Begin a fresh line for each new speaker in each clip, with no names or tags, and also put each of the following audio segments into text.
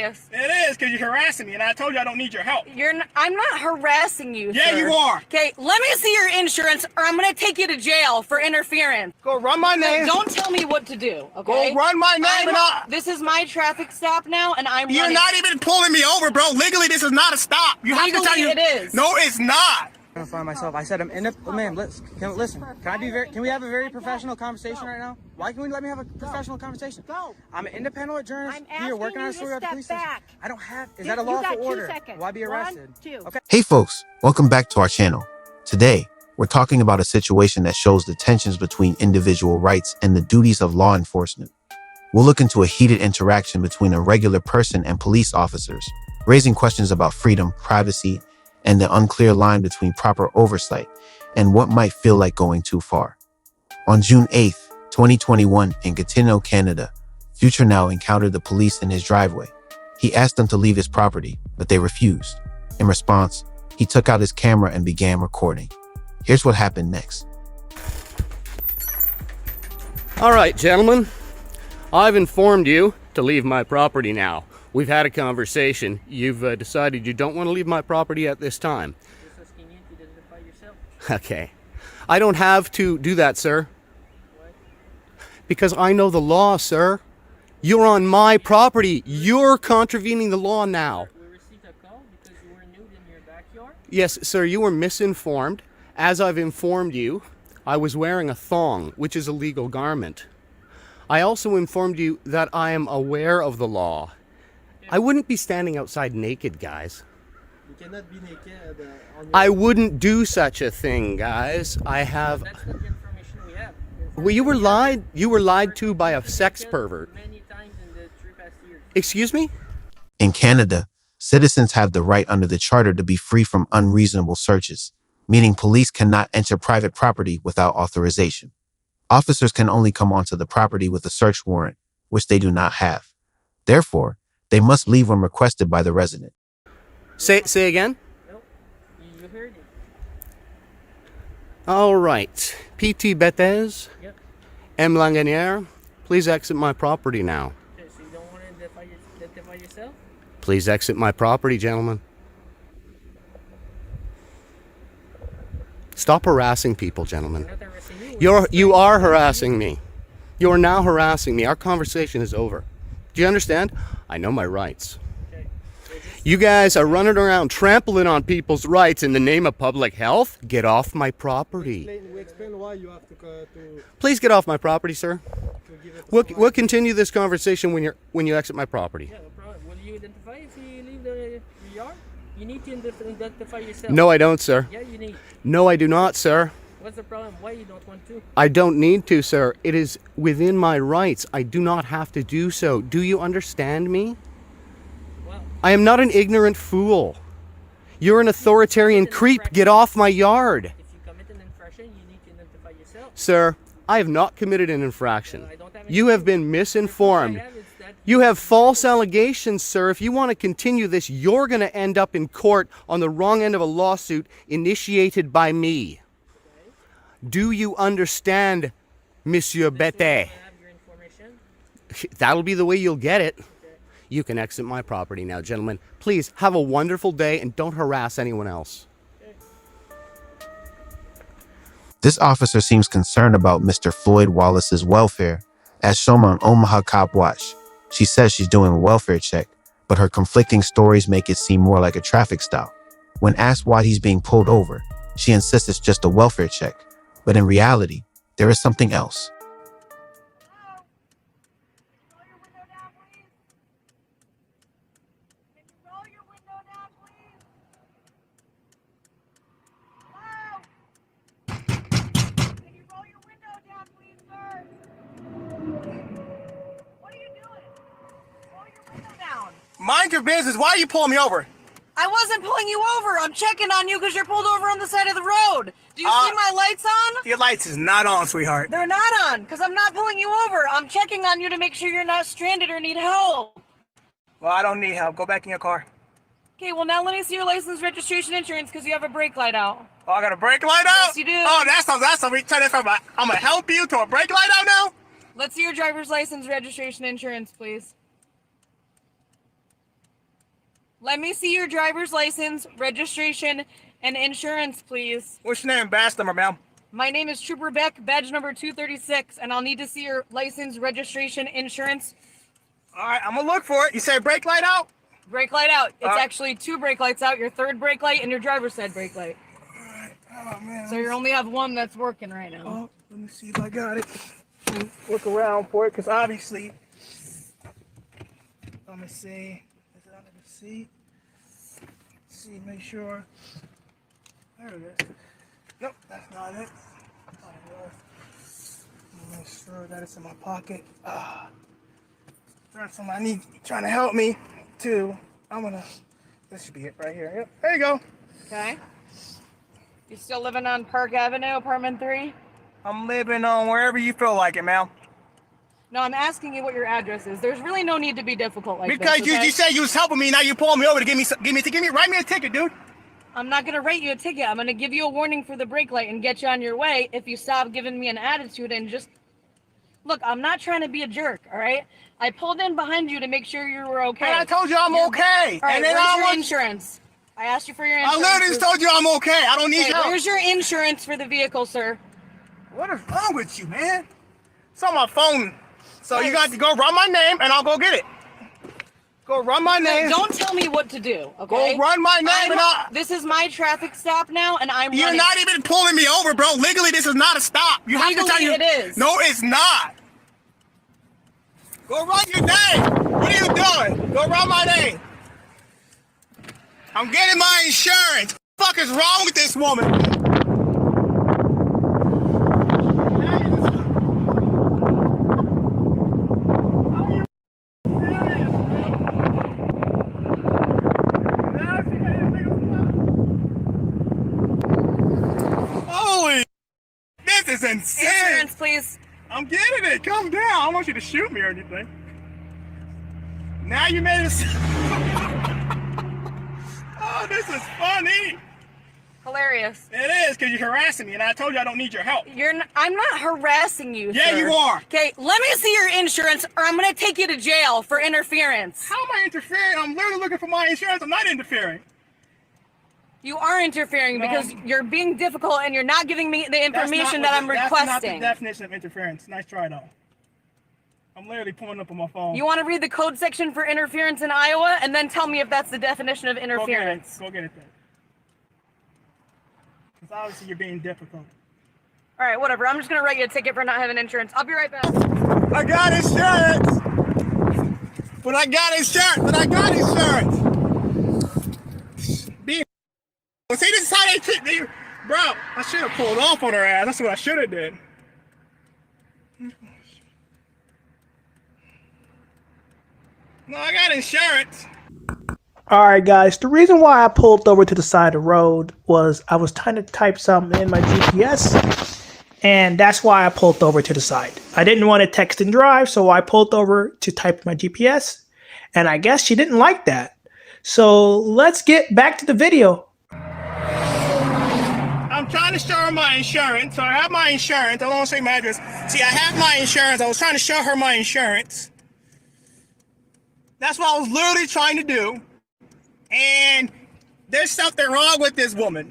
serious.
It is, because you're harassing me, and I told you I don't need your help.
I'm not harassing you,
Yeah,
sir.
you are.
Okay, let me see your insurance, or I'm gonna take you to jail for interference.
Go run my name.
Don't tell me what to do, okay?
Go run my name
This is my traffic stop now, and I'm
You're
running.
not even pulling me over, bro. Legally, this is not a stop. You have to tell you.
It is.
No, it's not.
I'm gonna find myself. I said I'm in a ma'am. Listen. Can we have a very professional conversation right now? Why can we let me have a professional conversation?
Go.
I'm an independent journalist
I'm
here working on a
asking
story
you
at
to
the police
step
station.
back.
I don't have. Is
You
that a
got
lawful
2
order?
seconds.
Will I be arrested?
1, 2.
Okay.
Hey folks, welcome back to our channel. Today, we're talking about a situation that shows the tensions between individual rights and the duties of law enforcement. We'll look into a heated interaction between a regular person and police officers, raising questions about freedom, privacy, and the unclear line between proper oversight and what might feel like going too far. On June 8th, 2021, in Gatineau, Canada, Future Now encountered the police in his driveway. He asked them to leave his property, but they refused. In response, he took out his camera and began recording. Here's what happened next.
All right, gentlemen, I've informed you to leave my property now. We've had a conversation. You've decided you don't want to leave my property at this time.
Just asking you to identify yourself.
Okay. I don't have to do that, sir.
What?
Because I know the law, sir. You're on my property. You're contravening the law now.
We received a call because you were nude in your backyard.
Yes, sir, you were misinformed. As I've informed you, I was wearing a thong, which is a legal garment. I also informed you that I am aware of the law. I wouldn't be standing outside naked, guys.
You cannot be naked.
I wouldn't do such a thing, guys. I have...
That's not the information we have.
Well, you were lied to by a sex pervert.
Many times in the 3 past years.
Excuse me?
In Canada, citizens have the right under the Charter to be free from unreasonable searches, meaning police cannot enter private property without authorization. Officers can only come onto the property with a search warrant, which they do not have. Therefore, they must leave when requested by the resident.
Say again?
Nope. You heard it.
All right. P.T. Bethes,
Yep.
M. Langanier, please exit my property now.
Okay, so you don't want to identify yourself?
Please exit my property, gentlemen. Stop harassing people, gentlemen.
We're not arresting you.
You are harassing me. You are now harassing me. Our conversation is over. Do you understand? I know my rights.
Okay.
You guys are running around trampling on people's rights in the name of public health. Get off my property.
We explain why you have to
Please get off my property, sir.
give it.
We'll continue this conversation when you exit my property.
Yeah, no problem. Will you identify if you leave the yard? You need to identify yourself.
No, I don't, sir.
Yeah, you need.
No, I do not, sir.
What's the problem? Why you don't want to?
I don't need to, sir. It is within my rights. I do not have to do so. Do you understand me?
Well,
I am not an ignorant fool. You're an authoritarian creep. Get off my yard.
if you commit an infraction, you need to identify yourself.
Sir, I have not committed an infraction.
I don't have
You have been misinformed. You have false allegations, sir. If you want to continue this, you're going to end up in court on the wrong end of a lawsuit initiated by me. Do you understand, Monsieur Bete?
have your information.
That'll be the way you'll get it. You can exit my property now, gentlemen. Please have a wonderful day and don't harass anyone else.
This officer seems concerned about Mr. Floyd Wallace's welfare, as shown on Omaha Cop Watch. She says she's doing a welfare check, but her conflicting stories make it seem more like a traffic stop. When asked why he's being pulled over, she insists it's just a welfare check, but in reality, there is something else.
Roll your window down, please. Can you roll your window down, please, sir? What are you doing? Roll your window down.
Mind your business. Why are you pulling me over?
I wasn't pulling you over. I'm checking on you because you're pulled over on the side of the road. Do you see my lights on?
Your lights is not on, sweetheart.
They're not on because I'm not pulling you over. I'm checking on you to make sure you're not stranded or need help.
Well, I don't need help. Go back in your car.
Okay, well now let me see your license, registration, insurance because you have a brake light out.
Oh, I got a brake light out?
Yes, you do.
Oh, that's a we turn it from I'm gonna help you to a brake light out now?
Let's see your driver's license, registration, insurance, please. Let me see your driver's license, registration, and insurance, please.
What's your name, badge number, ma'am?
My name is Trooper Beck, badge number 236, and I'll need to see your license, registration, insurance.
All right, I'm gonna look for it. You say brake light out?
Brake light out. It's actually 2 brake lights out, your 3rd brake light and your driver's side brake light.
All right. Oh, man.
So you only have 1 that's working right now.
Oh, let me see if I got it. Let me look around for it, because obviously, let me see. Is it under the seat? Let's see, make sure. There it is. Nope, that's not it. I thought it was. Let me make sure that it's in my pocket. There's somebody I need trying to help me too. This should be it right here. Yep, there you go.
Okay. You still living on Park Avenue, apartment 3?
I'm living on wherever you feel like it, ma'am.
No, I'm asking you what your address is. There's really no need to be difficult like
Because
this. Okay?
you said you was helping me, now you pulling me over to write me a ticket, dude.
I'm not gonna write you a ticket. I'm gonna give you a warning for the brake light and get you on your way if you stop giving me an attitude and just look. I'm not trying to be a jerk, all right? I pulled in behind you to make sure you were okay.
And I told you I'm okay.
All right,
and then
where's
I
your
want
insurance? I asked you for your
I
insurance.
literally just told you I'm okay. I don't need
Okay,
help.
where's your insurance for the vehicle, sir?
What is wrong with you, man? It's on my phone. So you got to go run my name and I'll go get it. Go run my name.
Don't tell me what to do, okay?
Go run my name
This is my traffic stop now, and I'm
You're
running.
not even pulling me over, bro. Legally, this is not a stop. You have to tell
Legally,
you.
it is.
No, it's not. Go run your name. What are you doing? Go run my name. I'm getting my insurance. What the fuck is wrong with this woman? Holy, this is insane.
Insurance, please.
I'm getting it. Calm down. I don't want you to shoot me or anything. Now you made it. Oh, this is funny.
Hilarious.
It is, because you're harassing me, and I told you I don't need your help.
I'm not harassing you,
Yeah,
sir.
you are.
Okay, let me see your insurance, or I'm gonna take you to jail for interference.
How am I interfering? I'm literally looking for my insurance. I'm not interfering.
You are interfering because you're being difficult and you're not giving me the information that I'm
That's not the
requesting.
definition of interference. Nice try, though. I'm literally pulling up on my phone.
You want to read the code section for interference in Iowa and then tell me if that's the definition of interference.
Go get it then. Because obviously you're being difficult.
All right, whatever. I'm just going to write you a ticket for not having insurance. I'll be right back.
I got insurance! But I got insurance! See, this is how they treat me. Bro, I should have pulled off on her ass. That's what I should have did. No, I got insurance.
All right, guys. The reason why I pulled over to the side of the road was I was trying to type something in my GPS, and that's why I pulled over to the side. I didn't want to text and drive, so I pulled over to type my GPS, and I guess she didn't like that. So let's get back to the video.
I'm trying to show her my insurance. So I have my insurance. I don't want to say my address. See, I have my insurance. I was trying to show her my insurance. That's what I was literally trying to do. And there's something wrong with this woman.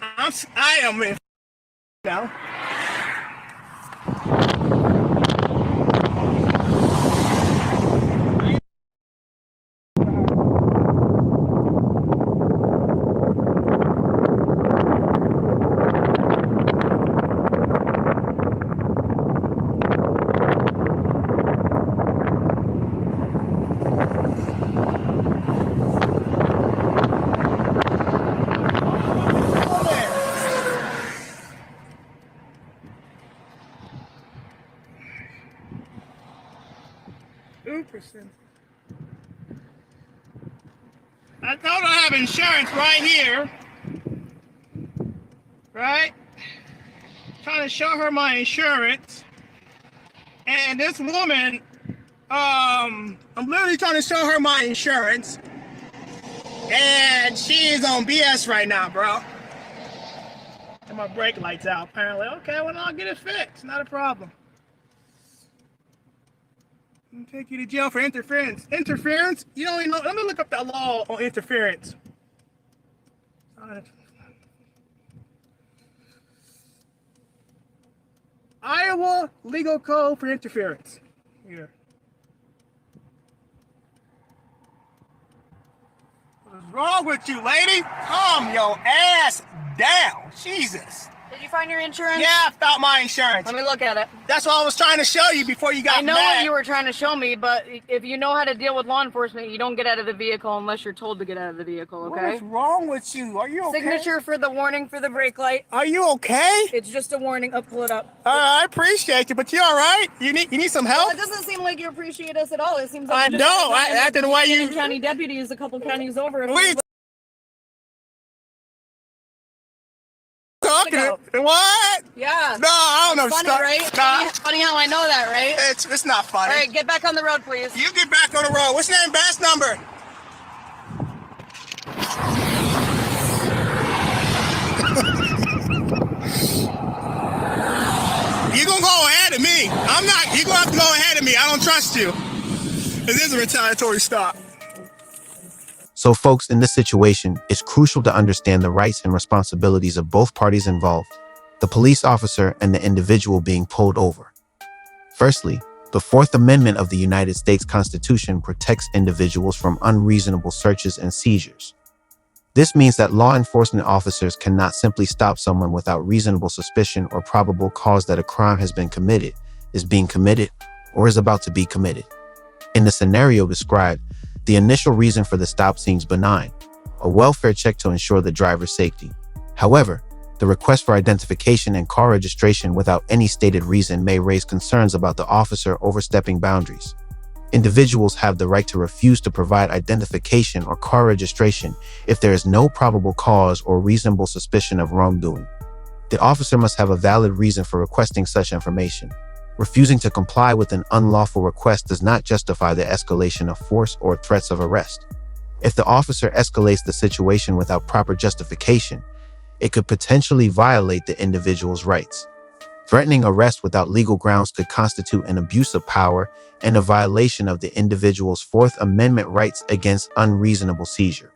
I am in now. I thought I have insurance right here. Right? Trying to show her my insurance. And this woman, I'm literally trying to show her my insurance. And she is on BS right now, bro. And my brake light's out, apparently. Okay, well, I'll get it fixed. Not a problem. I'll take you to jail for interference. Interference? You don't even know. Let me look up that law on interference. Iowa legal code for interference. Here. What's wrong with you, lady? Calm your ass down. Jesus.
Did you find your insurance?
Yeah, I found my insurance.
Let me look at it.
That's what I was trying to show you before you got
I know
mad.
what you were trying to show me, but if you know how to deal with law enforcement, you don't get out of the vehicle unless you're told to get out of the vehicle, okay?
What is wrong with you? Are you okay?
Signature for the warning for the brake light.
Are you okay?
It's just a warning. Pull it up.
I appreciate you, but you all right? You need some help?
Well, it doesn't seem like you appreciate us at all. It seems like
I
you're just
know. After the way you
county deputies a couple counties over.
Wait. Talking. What?
Yeah.
No, I don't know.
Funny,
Stop.
right?
Nah,
Funny how I know that, right?
it's not funny.
All right, get back on the road, please.
You get back on the road. What's your name? Badge number. You're gonna go ahead of me. I'm not. You're gonna have to go ahead of me. I don't trust you. This is a retaliatory stop.
So folks, in this situation, it's crucial to understand the rights and responsibilities of both parties involved, the police officer and the individual being pulled over. Firstly, the Fourth Amendment of the United States Constitution protects individuals from unreasonable searches and seizures. This means that law enforcement officers cannot simply stop someone without reasonable suspicion or probable cause that a crime has been committed, is being committed, or is about to be committed. In the scenario described, the initial reason for the stop seems benign, a welfare check to ensure the driver's safety. However, the request for identification and car registration without any stated reason may raise concerns about the officer overstepping boundaries. Individuals have the right to refuse to provide identification or car registration if there is no probable cause or reasonable suspicion of wrongdoing. The officer must have a valid reason for requesting such information. Refusing to comply with an unlawful request does not justify the escalation of force or threats of arrest. If the officer escalates the situation without proper justification, it could potentially violate the individual's rights. Threatening arrest without legal grounds could constitute an abuse of power and a violation of the individual's Fourth Amendment rights against unreasonable seizure.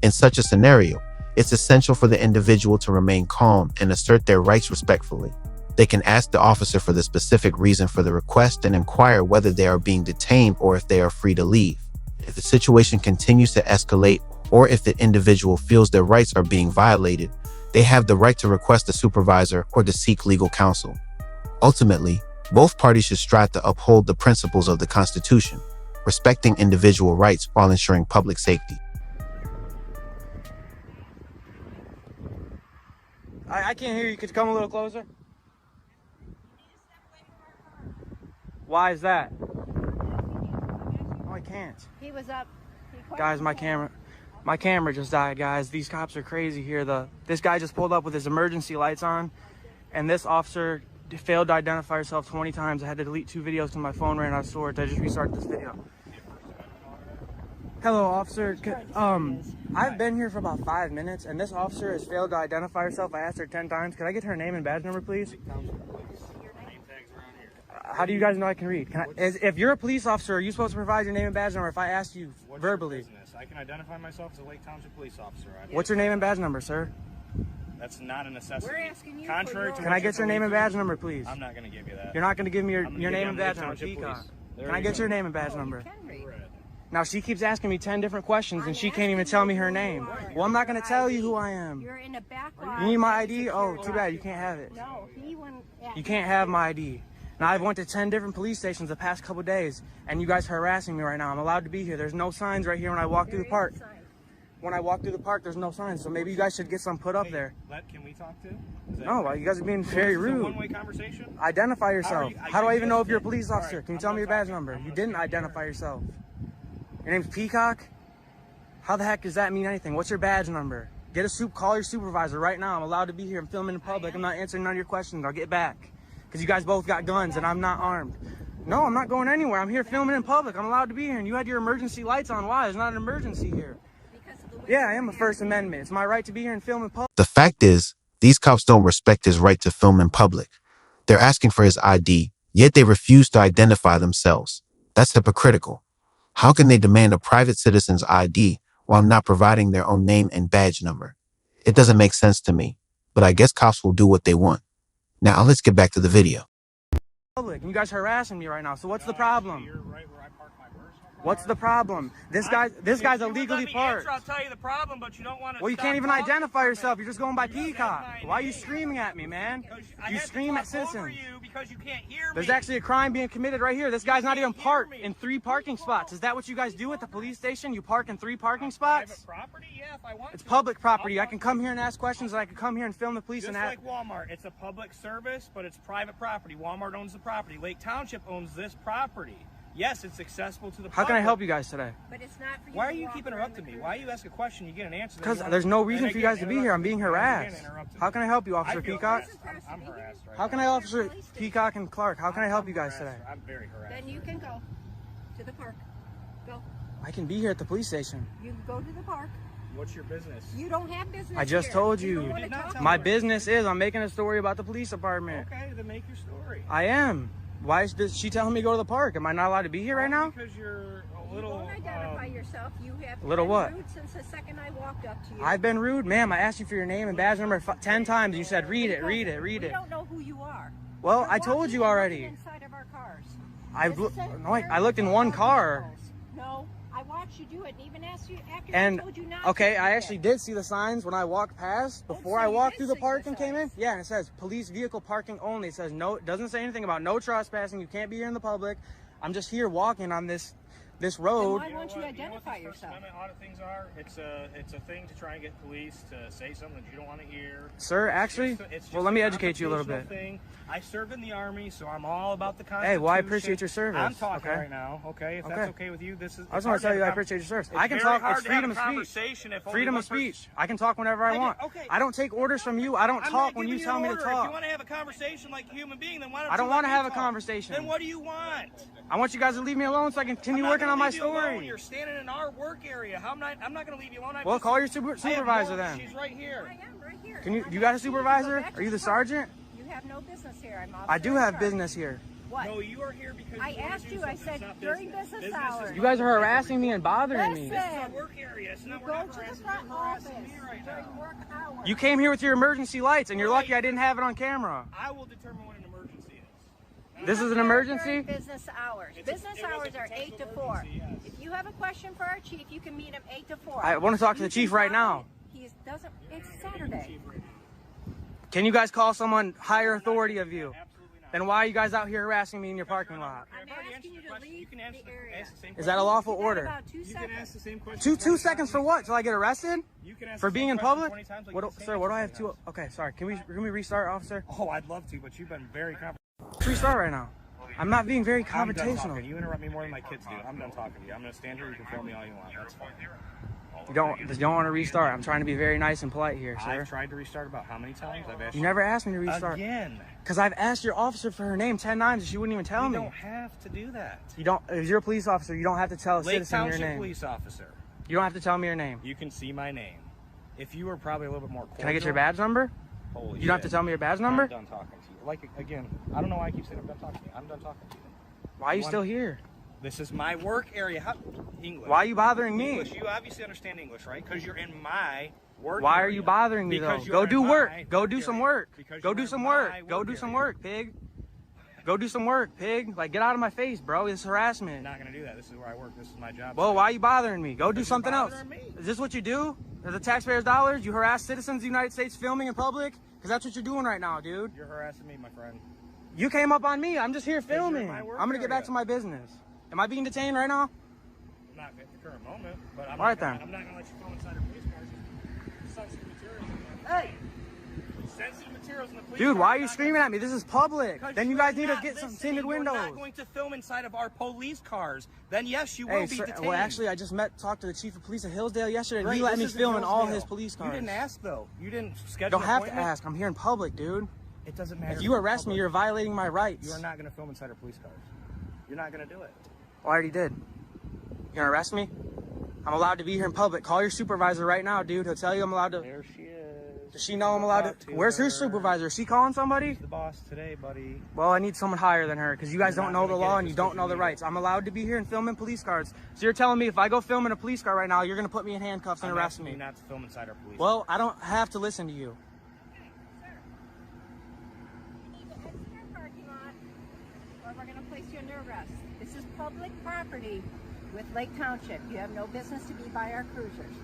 In such a scenario, it's essential for the individual to remain calm and assert their rights respectfully. They can ask the officer for the specific reason for the request and inquire whether they are being detained or if they are free to leave. If the situation continues to escalate or if the individual feels their rights are being violated, they have the right to request a supervisor or to seek legal counsel. Ultimately, both parties should strive to uphold the principles of the Constitution, respecting individual rights while ensuring public safety.
I can't hear you. Could you come a little closer? Why is that? Oh, I can't.
He was up.
Guys, my camera just died, guys. These cops are crazy here. This guy just pulled up with his emergency lights on, and this officer failed to identify herself 20 times. I had to delete 2 videos because my phone ran out of storage. I just restarted this video. Hello, officer. I've been here for about 5 minutes, and this officer has failed to identify herself. I asked her 10 times. Could I get her name and badge number, please? How do you guys know I can read? If you're a police officer, are you supposed to provide your name and badge number if I ask you verbally?
I can identify myself as a Lake Township police officer.
What's your name and badge number, sir?
That's not a necessity.
We're asking you
Contrary to
Can I get your name and badge number, please?
I'm not going to give you that.
You're not going to give me your
I'm
name
gonna
and
give
badge
you
number,
Township
Peacock.
Police.
Can I get your name and badge number?
can read.
Now she keeps asking me 10 different questions and she can't even tell me her name. Well, I'm not going to tell you who I am.
You're in a backlog.
You need my ID? Oh, too bad. You can't have it.
No, he went.
You can't have my ID. Now, I've went to 10 different police stations the past couple days, and you guys are harassing me right now. I'm allowed to be here. There's no signs right here when I walk through the park. When I walk through the park, there's no signs, so maybe you guys should get some put up there.
Can we talk to?
No, well, you guys are being very
Is this a
rude.
one-way conversation?
Identify yourself. How do I even know if you're a police
All
officer?
right,
Can you
I'm
tell me
gonna
your badge
talk-
number?
I'm
You
gonna
didn't
talk-
identify yourself. Your name's Peacock? How the heck does that mean anything? What's your badge number? Call your supervisor right now. I'm allowed to be here. I'm filming in public. I'm not answering none of your questions. I'll get back. Because you guys both got guns and I'm not armed. No, I'm not going anywhere. I'm here filming in public. I'm allowed to be here. And you had your emergency lights on. Why? There's not an emergency here. Yeah, I am a First Amendment. It's my right to be here and film in public.
The fact is, these cops don't respect his right to film in public. They're asking for his ID, yet they refuse to identify themselves. That's hypocritical. How can they demand a private citizen's ID while not providing their own name and badge number? It doesn't make sense to me, but I guess cops will do what they want. Now let's get back to the video.
Public, and you guys harassing me right now. So what's the problem?
You're right where I park my personal car.
What's the problem? This guy's illegally parked.
I'll tell you the problem, but you don't want to.
Well, you can't even identify yourself. You're just going by Peacock. Why are you screaming at me, man? You scream at citizens.
because you can't hear me.
There's actually a crime being committed right here. This guy's not even parked in 3 parking spots. Is that what you guys do at the police station? You park in 3 parking spots?
Private property? Yeah, if I want
It's
to.
public property. I can come here and ask questions, and I can come here and film the police
Just
and ask.
like Walmart, it's a public service, but it's private property. Walmart owns the property. Lake Township owns this property. Yes, it's accessible to the public.
How can I help you guys today?
But it's not for you.
Why are
to
you
walk
keep
around
interrupting
the
me?
curb.
Why you ask a question, you get an answer.
Because there's no reason for you guys to be here. I'm being harassed. How can I help you, Officer
I feel
Peacock?
harassed. I'm harassed right
How can I, Officer Peacock and Clark? How can I help you guys today?
I'm very harassed.
Then you can go to the park. Go.
I can be here at the police station.
You can go to the park.
What's your business?
You don't have business.
I just
here.
told
don't
you.
wanna
did not
talk
tell
My
about it.
business is I'm making a story about the police department.
Okay, then make your story.
I am. Why is she telling me to go to the park? Am I not allowed to be here right now?
Because you're a
You
little.
won't identify yourself. You have
Little
been
what?
rude since the second I walked up to you.
I've been rude, ma'am. I asked you for your name and badge number 10 times. You said, read it, read it, read
We
it.
don't know who you are.
Well,
You're
I told
walking
you
and
already.
looking inside of our cars.
I've
This is a
no, I
very
looked in one
large
car.
house. No, I watched you do it and even asked you after
And
I told you not
okay,
to.
I actually did see the signs when I walked past before
so
I
you
walked
did
through the
see
park
the
and came in.
signs.
Yeah, and it says police vehicle parking only. It says no, it doesn't say anything about no trespassing. You can't be here in the public. I'm just here walking on this road.
Why won't you
what
identify
these First
yourself?
Amendment audit things are? It's a thing to try and get police to say something that you don't want to hear.
Sir, actually,
It's just
well, let me
a
educate you a little
confrontational
bit.
Thing. I served in the Army, so I'm all about the Constitution.
Hey, well, I appreciate your service.
I'm talking
okay?
right now, okay? If that's
Okay.
okay with you, this is.
I just want to tell you I appreciate your service. I can talk. It's freedom of speech. Freedom of speech. I can talk whenever I want.
Okay.
I don't take orders from you. I don't talk when you tell me to
If you
talk.
want to have a conversation like a human being, then why don't
I don't
want to
have a conversation.
Then what do you want?
I want you guys to leave me alone so I can continue
I'm not
working
gonna
on my
leave you alone.
story.
You're standing in our work area. I'm not going to leave you alone.
Well, call your
I have
supervisor
work.
then.
She's right here.
I am right here.
Can you?
I'm
You got a
asking to go
supervisor?
back to
Are you the
park.
sergeant?
You have no business here. I'm
I do have
officer in
business here.
charge. What?
No, you are here because
I
you wanna
asked
do
you. I
something.
said
It's not
during
business.
business
is
hours.
You guys are harassing me and bothering me.
This is our work area. It's not
You
we're
go
not
to the
harassing
front
you. You're harassing
office
me right
during
now.
work hours.
You came here with your emergency lights, and you're lucky I didn't have it on camera.
I will determine what an emergency is.
This is an
During
emergency?
business hours.
It's a-
Business
it was a
hours are 8 to 4.
emergency, yes.
If you have a question for our chief, you can meet him 8 to 4.
I want to talk to the
You
chief
can
right
call
now.
him. He doesn't. It's Saturday.
Can you guys call someone higher authority of you? Then why are you guys out here harassing me in your parking lot?
I'm asking you to leave
You can ask
the area.
the same
Is that a lawful
You got
order?
about 2
You can
seconds.
ask the same question.
Two
20
seconds for
times.
what? Till I get arrested?
You can ask
For
the
being
same
in
question
public?
20 times, like
What,
you say
sir, what do I have
20
to? Okay, sorry. Can we restart, officer?
times. Oh, I'd love to, but you've been very confident.
Let's restart right now. I'm not being very
I'm done talking.
confrontational.
You interrupt me more than my kids do. I'm done talking to you. I'm gonna stand here. You can film me all you want. That's fine.
You don't want to restart. I'm trying to be very nice and polite here, sir.
I've tried to restart about how many times? I've asked
You never asked me to restart.
again.
Because I've asked your officer for her name 10 times and she wouldn't even tell
You
me.
don't have to do that.
You don't. If you're a police officer, you don't have to tell a
Lake
citizen your
Township
name.
police officer.
You don't have to tell me your name.
You can see my name. If you were probably a little bit more cordial.
Can I get your badge number?
Holy
You don't have to
shit.
tell me your badge number?
I'm done talking to you. Like, again, I don't know why I keep saying I'm done talking to you. I'm done talking to you.
Why are you
You
still
want-
here?
This is my work area. English.
Why are you bothering me?
English. You obviously understand English, right? Because you're in my work
Why are
area.
you bothering me though?
Because
Go
you're
do
in
work.
my
Go do some
area.
work.
Because
Go
you're
do
in
some
my
work. Go
work
do some
area.
work, pig. Go do some work, pig. Like, get out of my face, bro. This is
I'm
harassment.
not gonna do that. This is where I work. This is my job.
Well, why are you bothering me? Go do
Because you're
something else.
bothering me.
Is this what you do? Are the taxpayers' dollars? You harass citizens of the United States filming in public? Because that's what you're doing right now, dude.
You're harassing me, my friend.
You came up on me. I'm just here
you're in
filming.
my work
I'm going to get back
area.
to my business. Am I being detained right now?
Not at the current moment, but I'm
All right,
not gonna,
then.
I'm not gonna let you film inside a police car. Sensitive materials. Hey. Sensitive materials in the police
Dude,
car.
why are you screaming at me? This is public.
Because
Then you
you're
guys need to
not
get some
listening.
tinted windows.
You're not going to film inside of our police cars. Then yes, you will
Hey,
be
sir,
detained.
well, actually, I just talked to the chief of police of Hillsdale yesterday, and
Great,
he let
this
me
isn't
film in all
Hillsdale.
his police cars.
You didn't ask though. You didn't schedule.
Don't
an
have to
appointment.
ask. I'm here in public, dude.
It doesn't matter.
If you arrest me, you're violating my rights.
You are not going to film inside our police cars. You're not going to do it.
I already did. You gonna arrest me? I'm allowed to be here in public. Call your supervisor right now, dude. He'll tell you I'm allowed to.
There she is.
Does she know I'm allowed to? Where's her supervisor? Is she calling somebody?
The boss today, buddy.
Well, I need someone higher than her because you guys don't know the law and you don't know the rights. I'm allowed to be here and film in police cars. So you're telling me if I go film in a police car right now, you're going to put me in handcuffs and arrest me?
Not to film inside our police.
Well, I don't have to listen to you.
You need to exit our parking lot, or we're gonna place you under arrest. This is public property with Lake Township. You have no business to be by our cruisers.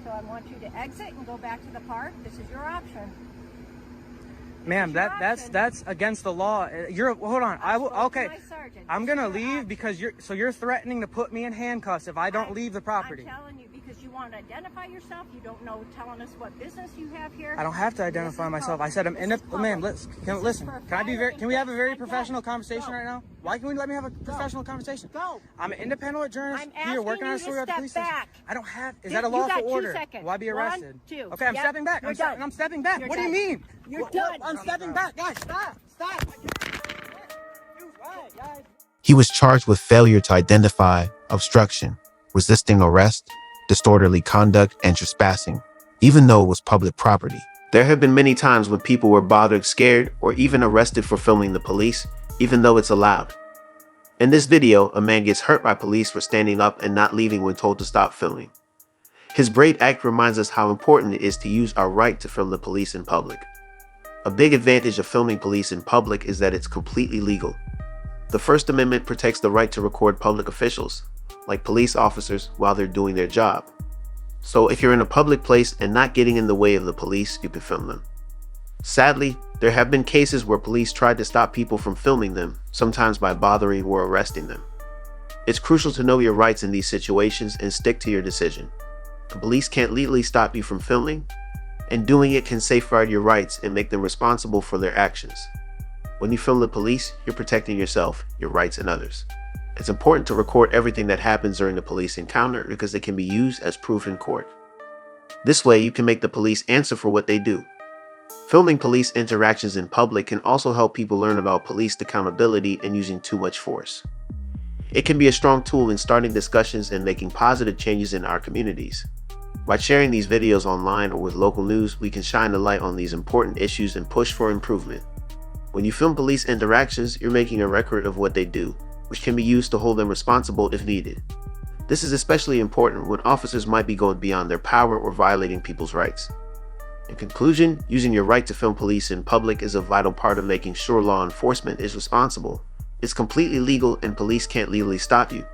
So I want you to exit and go back to the park. This is your option.
Ma'am, that's against the law. Hold on. I will. Okay.
My sergeant,
I'm
this is
gonna
your
leave
option.
because you're threatening to put me in handcuffs if I don't leave the property.
I'm telling you because you want to identify yourself. You don't know telling us what business you have here.
I don't have to identify myself. I said I'm in a ma'am. Listen. Can I be very? Can we have a very professional conversation right now? Why can't we let me have a professional conversation?
Go.
I'm an independent journalist
I'm
here working
asking
on a
you to
story at the
step
police station.
back.
I don't have. Is
You
that a
got
lawful
2
order?
seconds.
Will I be
1,
arrested?
2.
Okay, I'm
Yep.
stepping back.
You're done.
I'm stepping back.
You're
What do you
done.
mean?
You're done.
I'm stepping back, guys. Stop. Guys.
He was charged with failure to identify, obstruction, resisting arrest, disorderly conduct, and trespassing, even though it was public property. There have been many times when people were bothered, scared, or even arrested for filming the police, even though it's allowed. In this video, a man gets hurt by police for standing up and not leaving when told to stop filming. His brave act reminds us how important it is to use our right to film the police in public. A big advantage of filming police in public is that it's completely legal. The First Amendment protects the right to record public officials, like police officers, while they're doing their job. So if you're in a public place and not getting in the way of the police, you can film them. Sadly, there have been cases where police tried to stop people from filming them, sometimes by bothering or arresting them. It's crucial to know your rights in these situations and stick to your decision. The police can't legally stop you from filming, and doing it can safeguard your rights and make them responsible for their actions. When you film the police, you're protecting yourself, your rights, and others. It's important to record everything that happens during a police encounter because it can be used as proof in court. This way, you can make the police answer for what they do. Filming police interactions in public can also help people learn about police accountability and using too much force. It can be a strong tool in starting discussions and making positive changes in our communities. By sharing these videos online or with local news, we can shine a light on these important issues and push for improvement. When you film police interactions, you're making a record of what they do, which can be used to hold them responsible if needed. This is especially important when officers might be going beyond their power or violating people's rights. In conclusion, using your right to film police in public is a vital part of making sure law enforcement is responsible. It's completely legal and police can't legally stop you.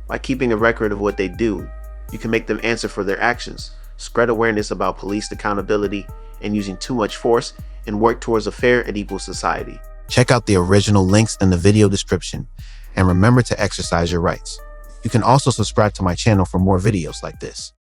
By keeping a record of what they do, you can make them answer for their actions, spread awareness about police accountability and using too much force, and work towards a fair and equal society. Check out the original links in the video description, and remember to exercise your rights. You can also subscribe to my channel for more videos like this.